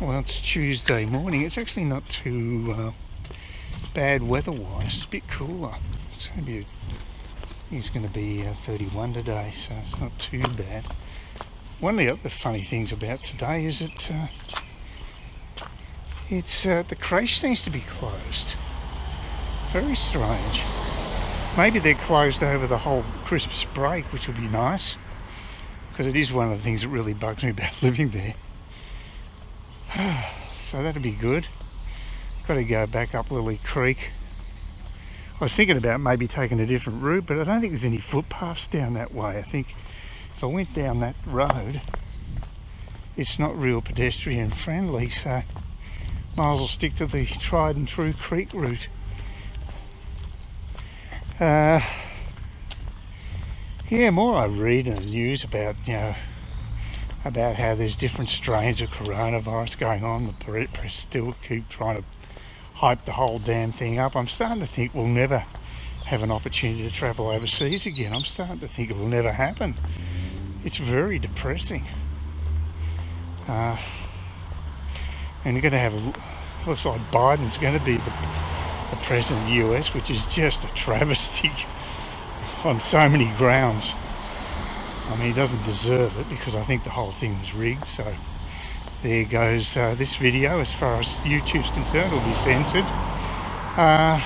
Well, it's Tuesday morning. It's actually not too bad weather-wise. It's a bit cooler. It's going to be, it's going to be 31 today, so it's not too bad. One of the other funny things about today is that the creche seems to be closed. Very strange. Maybe they're closed over the whole Christmas break, which would be nice, because it is one of the things that really bugs me about living there. So that'd be good. Got to go back up Lily Creek. I was thinking about maybe taking a different route, but I don't think there's any footpaths down that way. I think if I went down that road, it's not real pedestrian friendly, so might as well stick to the tried and true creek route. Yeah, more I read in the news about, about how there's different strains of coronavirus going on. The press still keep trying to hype the whole damn thing up. I'm starting to think we'll never have an opportunity to travel overseas again. I'm starting to think it will never happen. It's very depressing. And you're going to have, looks like Biden's going to be the president of the US, which is just a travesty on so many grounds. I mean, he doesn't deserve it because I think the whole thing was rigged. So there goes this video. As far as YouTube's concerned, will be censored. I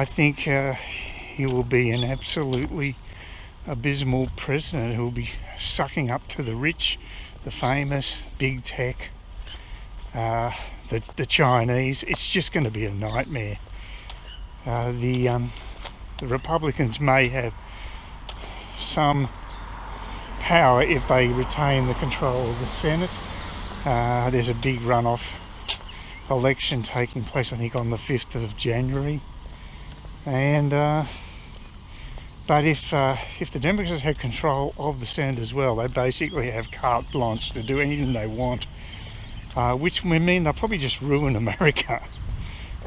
think he will be an absolutely abysmal president who will be sucking up to the rich, the famous, big tech, the Chinese. It's just going to be a nightmare. The Republicans may have some power if they retain the control of the Senate. There's a big runoff election taking place, I think, on the 5th of January. And but if the Democrats have control of the Senate as well, they basically have carte blanche to do anything they want, which would mean they'll probably just ruin America.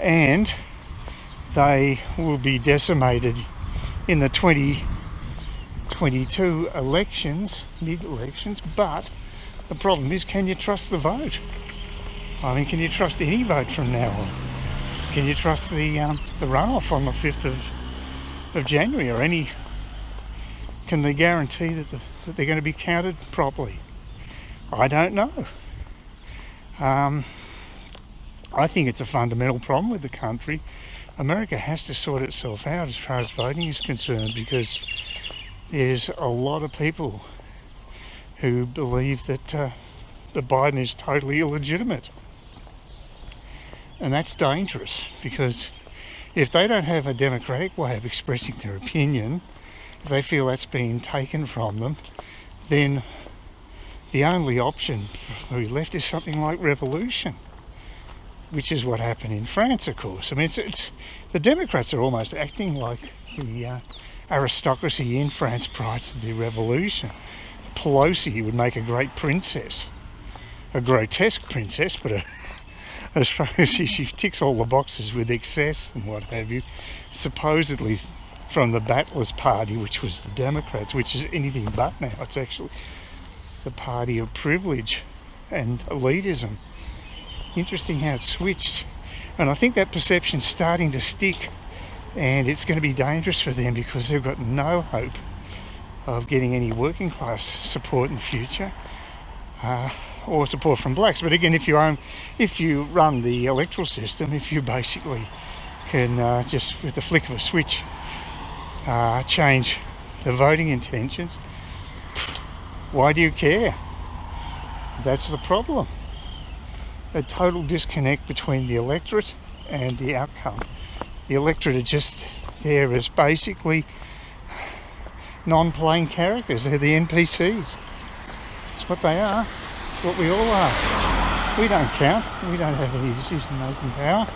And they will be decimated in the 2022 elections, mid-elections. But the problem is, can you trust the vote? I mean, can you trust any vote from now on? Can you trust the runoff on the 5th of January, or any? Can they guarantee that they're going to be counted properly? I don't know. I think it's a fundamental problem with the country. America has to sort itself out as far as voting is concerned, because there's a lot of people who believe that Biden is totally illegitimate. And that's dangerous, because if they don't have a democratic way of expressing their opinion, if they feel that's being taken from them, then the only option left is something like revolution, which is what happened in France, of course. I mean, it's the Democrats are almost acting like the aristocracy in France prior to the revolution. Pelosi would make a great princess, a grotesque princess, but as far as she ticks all the boxes with excess and what have you, supposedly from the Batless Party, which was the Democrats, which is anything but now. It's actually the party of privilege and elitism. Interesting how it switched, and I think that perception's starting to stick, and it's going to be dangerous for them because they've got no hope of getting any working class support in the future, or support from blacks. But again, if you run the electoral system, if you basically can just with the flick of a switch change the voting intentions, why do you care? That's the problem. A total disconnect between the electorate and the outcome. The electorate are just there as basically non-playing characters. They're the NPCs. It's what they are. It's what we all are. We don't count. We don't have any decision-making power.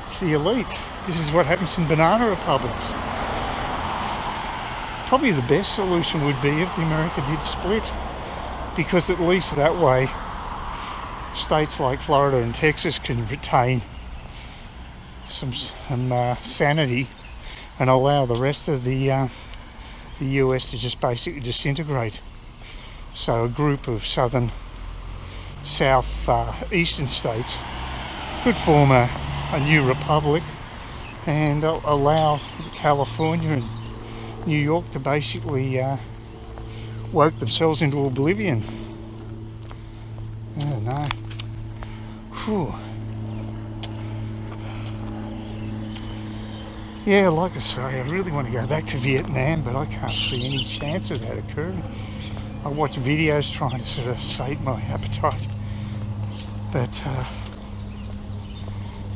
It's the elites. This is what happens in banana republics. Probably the best solution would be if the America did split, because at least that way states like Florida and Texas can retain some sanity and allow the rest of the US to just basically disintegrate. So a group of eastern states could form a new republic and allow California and New York to basically work themselves into oblivion. I don't know. Whew. Yeah, like I say, I really want to go back to Vietnam, but I can't see any chance of that occurring. I watch videos trying to sort of sate my appetite, but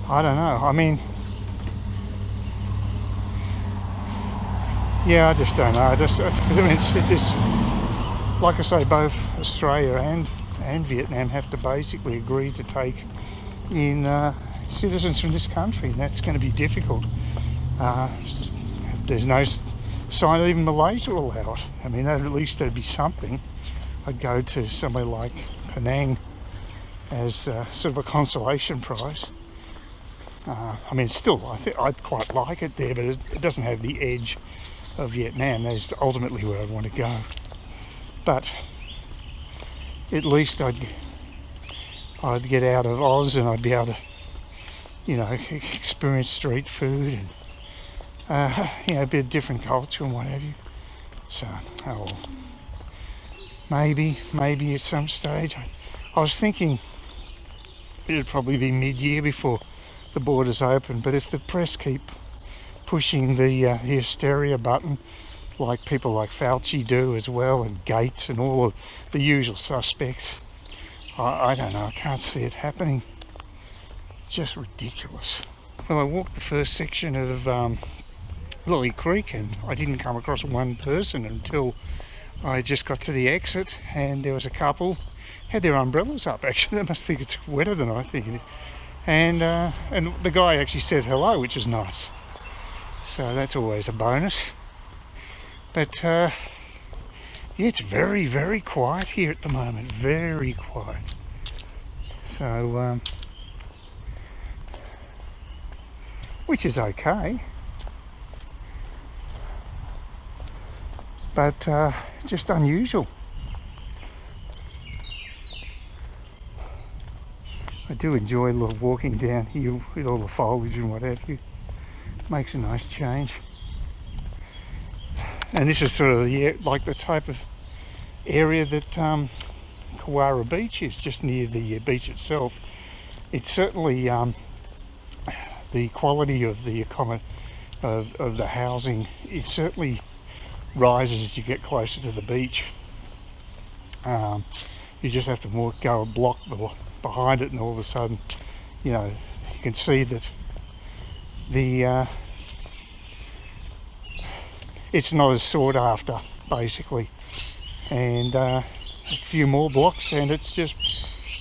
I don't know. I mean, yeah, I just don't know. It's just, like I say, both Australia and Vietnam have to basically agree to take in citizens from this country, and that's going to be difficult. There's no sign that even Malaysia will allow it. I mean, at least there'd be something. I'd go to somewhere like Penang as sort of a consolation prize. I mean, still, I'd quite like it there, but it doesn't have the edge of Vietnam. That's ultimately where I'd want to go. But at least I'd get out of Oz and I'd be able to, you know, experience street food and you know, a bit of different culture and what have you. So, oh, maybe at some stage. I was thinking it'd probably be mid-year before the borders open, but if the press keep pushing the hysteria button, like people like Fauci do as well, and Gates and all of the usual suspects, I don't know, I can't see it happening. Just ridiculous. Well, I walked the first section of Lily Creek and I didn't come across one person until I just got to the exit, and there was a couple had their umbrellas up. Actually, they must think it's wetter than I think it is. And the guy actually said hello, which is nice. So that's always a bonus. But yeah, it's very, very quiet here at the moment. Very quiet. So which is okay. But just unusual. I do enjoy a little walking down here with all the foliage and what have you. Makes a nice change. And this is sort of like the type of area that Kawara Beach is, just near the beach itself. It's certainly the quality of the of the housing is certainly rises as you get closer to the beach. You just have to go a block behind it, and all of a sudden, you know, you can see that the it's not as sought after, basically. And a few more blocks, and it's just,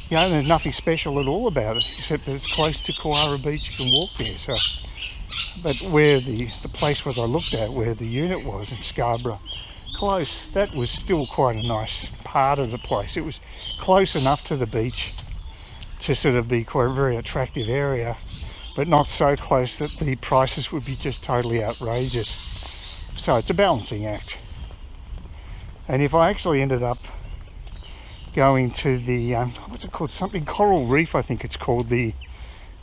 you know, there's nothing special at all about it, except that it's close to Kawara Beach. You can walk there. So, but where the place was I looked at, where the unit was in Scarborough, close, that was still quite a nice part of the place. It was close enough to the beach to sort of be quite a very attractive area, but not so close that the prices would be just totally outrageous. So it's a balancing act. And if I actually ended up going to the what's it called, something Coral Reef, I think it's called, the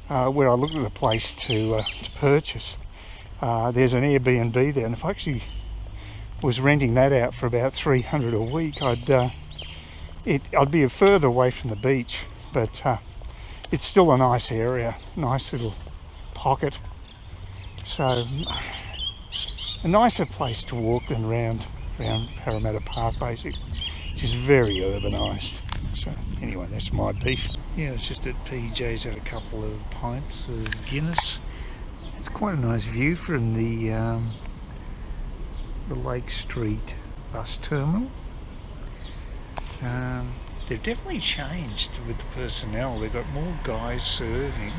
where I looked at the place to purchase, there's an Airbnb there, and if I actually was renting that out for about $300 a week, I'd be further away from the beach, but it's still a nice area, nice little pocket. So a nicer place to walk than around Parramatta Park, basically, which is very urbanised. So anyway, that's my beef. Yeah, I was just at PJ's, had a couple of pints of Guinness. It's quite a nice view from the Lake Street bus terminal. They've definitely changed with the personnel. They've got more guys serving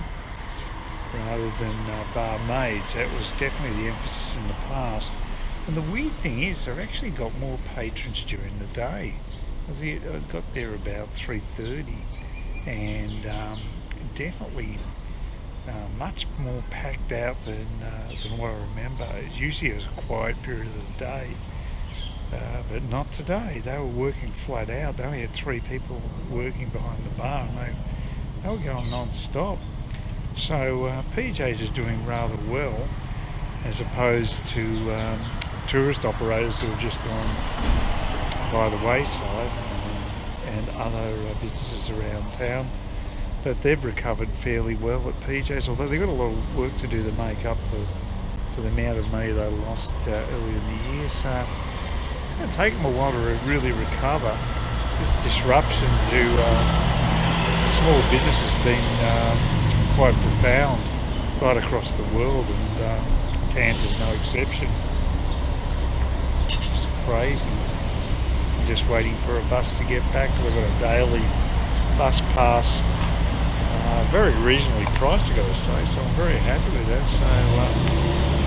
rather than barmaids. That was definitely the emphasis in the past. And the weird thing is, they've actually got more patrons during the day. I got there about 3:30, and definitely much more packed out than what I remember. Usually it was a quiet period of the day. But not today. They were working flat out. They only had 3 people working behind the bar, and they were going non-stop. So PJ's is doing rather well, as opposed to tourist operators who have just gone by the wayside, and other businesses around town. But they've recovered fairly well at PJ's, although they've got a lot of work to do to make up for the amount of money they lost earlier in the year. So it's going to take them a while to really recover. This disruption to small business has been quite profound right across the world, and Cairns is no exception. It's crazy. I'm just waiting for a bus to get back. We've got a daily bus pass, very reasonably priced, I got to say, so I'm very happy with that. So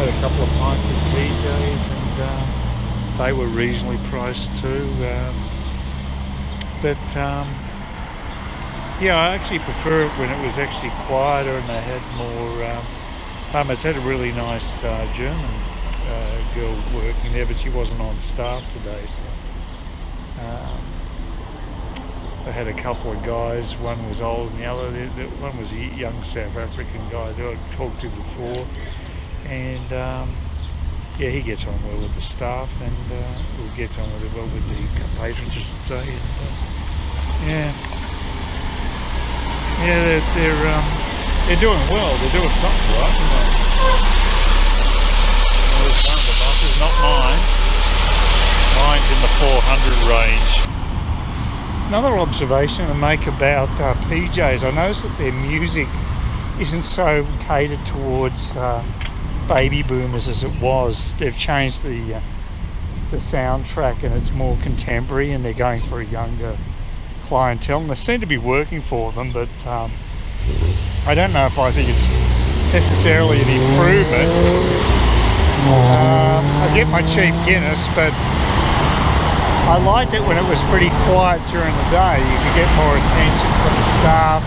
had a couple of pints at PJ's, and they were reasonably priced too. Yeah, I actually prefer it when it was actually quieter and they had more. It's had a really nice German girl working there, but she wasn't on staff today. So I had a couple of guys. One was old, and the other, one was a young South African guy that I talked to before, and yeah, he gets on well with the staff, and we'll get on with it well with the patrons, I should say. And, yeah, they're doing well. They're doing something right. There's one of the buses, not mine. Mine's in the 400 range. Another observation to make about PJ's, I noticed that their music isn't so catered towards baby boomers as it was. They've changed the soundtrack, and it's more contemporary, and they're going for a younger clientele, and they seem to be working for them, but I don't know if I think it's necessarily an improvement. I get my cheap Guinness, but I liked it when it was pretty quiet during the day. You could get more attention from the staff.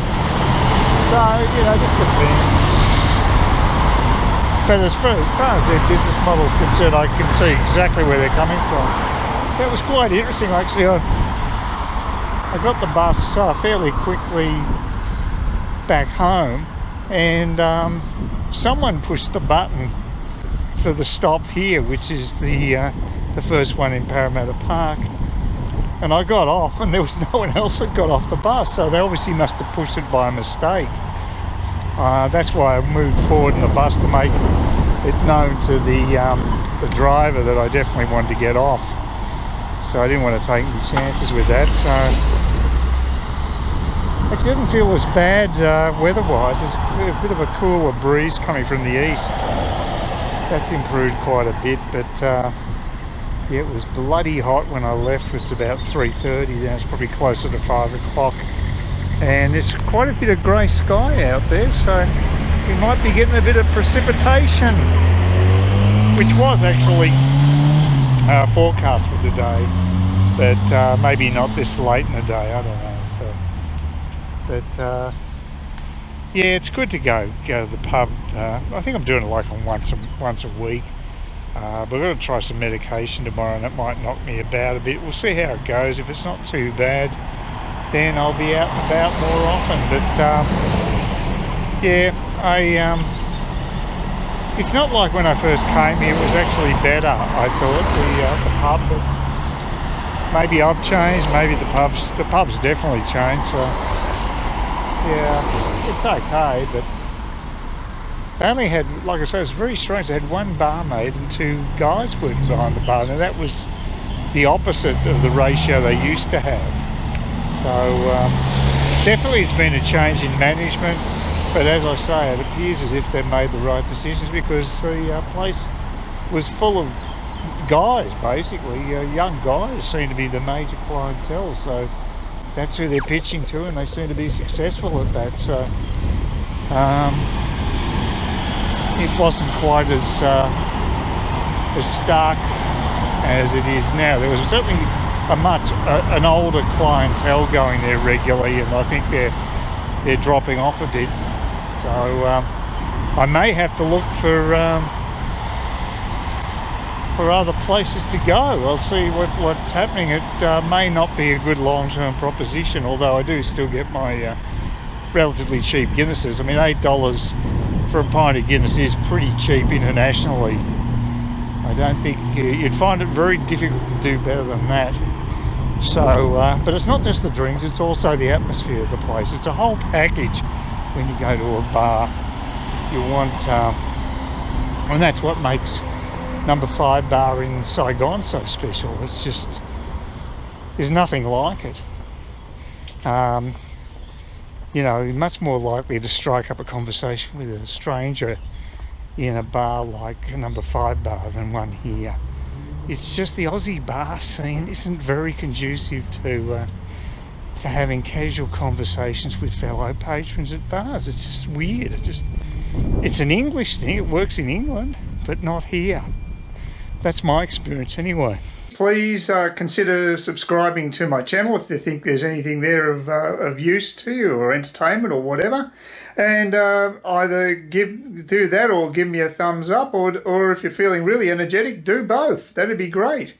So, you know, just depends. But as far as their business model is concerned, I can see exactly where they're coming from. That was quite interesting, actually. I got the bus fairly quickly back home, and someone pushed the button for the stop here, which is the first one in Parramatta Park, and I got off, and there was no one else that got off the bus, so they obviously must have pushed it by mistake. That's why I moved forward in the bus to make it known to the driver that I definitely wanted to get off. So I didn't want to take any chances with that. So it didn't feel as bad weather-wise. There's a bit of a cooler breeze coming from the east. That's improved quite a bit, but yeah, it was bloody hot when I left. It was about 3:30. Now it's probably closer to 5 o'clock. And there's quite a bit of grey sky out there, so we might be getting a bit of precipitation, which was actually forecast for today, but maybe not this late in the day, I don't know. So, but yeah, it's good to go to the pub. I think I'm doing it like on once a week. But we're going to try some medication tomorrow, and it might knock me about a bit. We'll see how it goes. If it's not too bad, then I'll be out and about more often. But yeah, it's not like when I first came here. It was actually better, I thought, the pub. But maybe I've changed. Maybe the pub's definitely changed. So yeah, it's okay. But they only had, like I said, it was very strange. They had one barmaid and 2 guys working behind the bar, and that was the opposite of the ratio they used to have. So definitely it's been a change in management, but as I say, it appears as if they've made the right decisions, because the place was full of guys, basically. Young guys seem to be the major clientele, so that's who they're pitching to, and they seem to be successful at that. So it wasn't quite as stark as it is now. There was certainly an older clientele going there regularly, and I think they're dropping off a bit. So I may have to look for for other places to go. I'll see what's happening. It may not be a good long-term proposition, although I do still get my relatively cheap Guinnesses. I mean, $8 for a pint of Guinness is pretty cheap internationally. I don't think you'd find it very difficult to do better than that. So, but it's not just the drinks, it's also the atmosphere of the place. It's a whole package when you go to a bar. You want, and that's what makes Number 5 bar in Saigon so special. It's just, there's nothing like it. You know, you're much more likely to strike up a conversation with a stranger in a bar like a Number 5 bar than one here. It's just the Aussie bar scene isn't very conducive to having casual conversations with fellow patrons at bars. It's just weird. It's an English thing. It works in England, but not here. That's my experience anyway. Please consider subscribing to my channel if you think there's anything there of use to you or entertainment or whatever. And either do that or give me a thumbs up, or if you're feeling really energetic, do both. That'd be great.